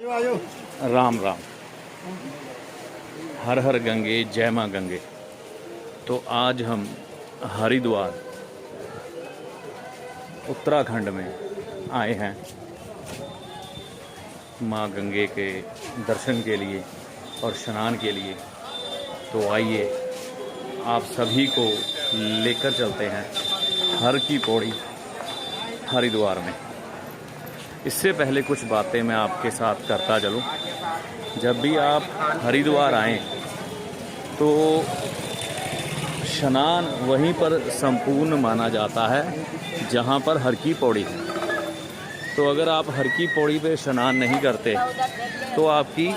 राम राम। हर हर गंगे जय माँ गंगे। तो आज हम हरिद्वार उत्तराखंड में आए हैं माँ गंगे के दर्शन के लिए और स्नान के लिए। तो आइए आप सभी को लेकर चलते हैं हर की पौड़ी हरिद्वार में। इससे पहले कुछ बातें मैं आपके साथ करता चलूं। जब भी आप हरिद्वार आएं तो स्नान वहीं पर संपूर्ण माना जाता है जहां पर हर की पौड़ी है। तो अगर आप हर की पौड़ी पे स्नान नहीं करते तो आपकी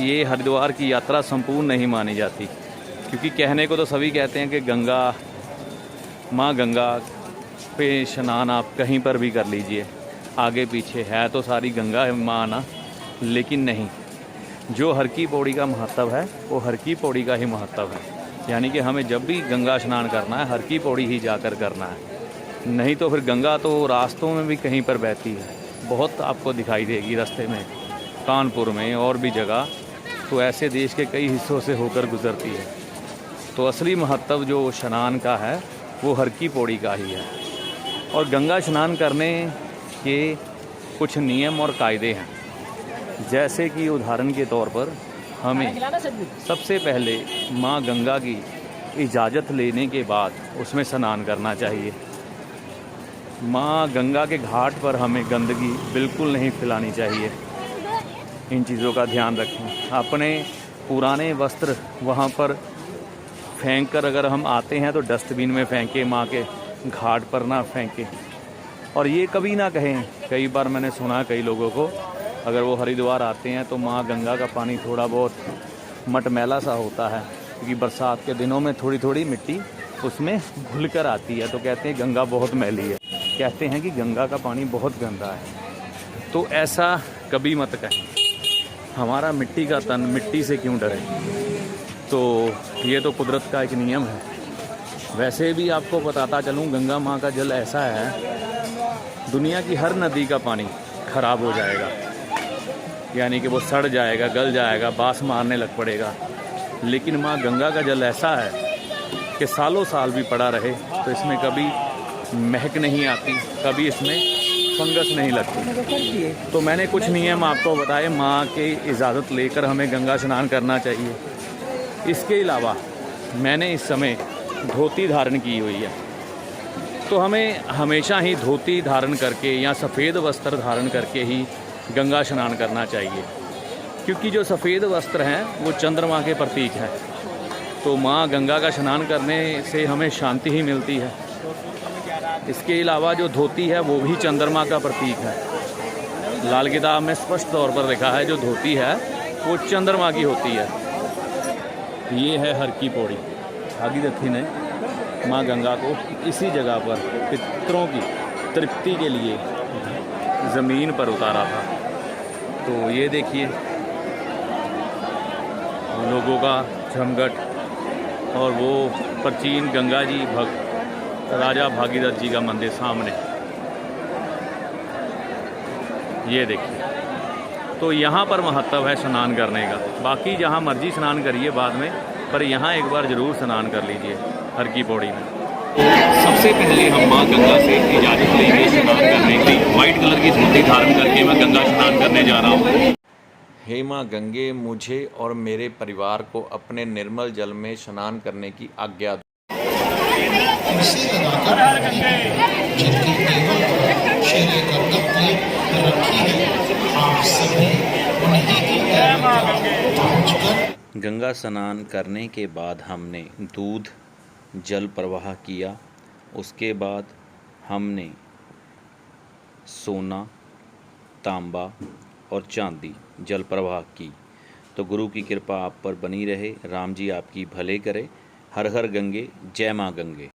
ये हरिद्वार की यात्रा संपूर्ण नहीं मानी जाती। क्योंकि कहने को तो सभी कहते हैं कि गंगा माँ गंगा पे स्नान आप कहीं पर भी कर लीजिए, आगे पीछे है तो सारी गंगा माँ ना, लेकिन नहीं, जो हर की पौड़ी का महत्व है वो हर की पौड़ी का ही महत्व है। यानी कि हमें जब भी गंगा स्नान करना है हर की पौड़ी ही जाकर करना है। नहीं तो फिर गंगा तो रास्तों में भी कहीं पर बहती है, बहुत आपको दिखाई देगी रास्ते में, कानपुर में और भी जगह, तो ऐसे देश के कई हिस्सों से होकर गुजरती है। तो असली महत्व जो स्नान का है वो हर की पौड़ी का ही है। और गंगा स्नान करने के कुछ नियम और कायदे हैं। जैसे कि उदाहरण के तौर पर हमें सबसे पहले माँ गंगा की इजाज़त लेने के बाद उसमें स्नान करना चाहिए। माँ गंगा के घाट पर हमें गंदगी बिल्कुल नहीं फैलानी चाहिए। इन चीज़ों का ध्यान रखें। अपने पुराने वस्त्र वहाँ पर फेंक कर अगर हम आते हैं तो डस्टबिन में फेंकें, माँ के घाट पर ना फेंकें। और ये कभी ना कहें, कई बार मैंने सुना कई लोगों को, अगर वो हरिद्वार आते हैं तो माँ गंगा का पानी थोड़ा बहुत मटमैला सा होता है, क्योंकि बरसात के दिनों में थोड़ी थोड़ी मिट्टी उसमें घुल कर आती है, तो कहते हैं गंगा बहुत मैली है, कहते हैं कि गंगा का पानी बहुत गंदा है। तो ऐसा कभी मत कहें। हमारा मिट्टी का तन मिट्टी से क्यों डरे। तो ये तो कुदरत का एक नियम है। वैसे भी आपको बताता चलूँ, गंगा माँ का जल ऐसा है, दुनिया की हर नदी का पानी खराब हो जाएगा, यानी कि वो सड़ जाएगा, गल जाएगा, बास मारने लग पड़ेगा। लेकिन माँ गंगा का जल ऐसा है कि सालों साल भी पड़ा रहे तो इसमें कभी महक नहीं आती, कभी इसमें फंगस नहीं लगती। तो मैंने कुछ नियम आपको बताए, माँ की इजाज़त लेकर हमें गंगा स्नान करना चाहिए। इसके अलावा मैंने इस समय धोती धारण की हुई है, तो हमें हमेशा ही धोती धारण करके या सफ़ेद वस्त्र धारण करके ही गंगा स्नान करना चाहिए। क्योंकि जो सफ़ेद वस्त्र हैं वो चंद्रमा के प्रतीक हैं। तो माँ गंगा का स्नान करने से हमें शांति ही मिलती है। इसके अलावा जो धोती है वो भी चंद्रमा का प्रतीक है। लाल किताब में स्पष्ट तौर पर लिखा है जो धोती है वो चंद्रमा की होती है। ये है हर की पौड़ी। भागीरथी ने माँ गंगा को इसी जगह पर पितरों की तृप्ति के लिए ज़मीन पर उतारा था। तो ये देखिए लोगों का झमघट और वो प्राचीन गंगा जी भक्त राजा भागीरथ जी का मंदिर सामने, ये देखिए। तो यहाँ पर महत्व है स्नान करने का। बाकी जहाँ मर्जी स्नान करिए बाद में, पर यहाँ एक बार ज़रूर स्नान कर लीजिए हर की पौड़ी में। सबसे पहले हम माँ गंगा से इजाज़त लेंगे स्नान करने की। वाइट कलर की धोती धारण करके मैं गंगा स्नान करने जा रहा हूँ। हे माँ गंगे, मुझे और मेरे परिवार को अपने निर्मल जल में स्नान करने की आज्ञा दो। गंगा स्नान करने के बाद हमने दूध जल प्रवाह किया। उसके बाद हमने सोना, तांबा और चांदी जल प्रवाह की। तो गुरु की कृपा आप पर बनी रहे, राम जी आपकी भले करे। हर हर गंगे, जय माँ गंगे।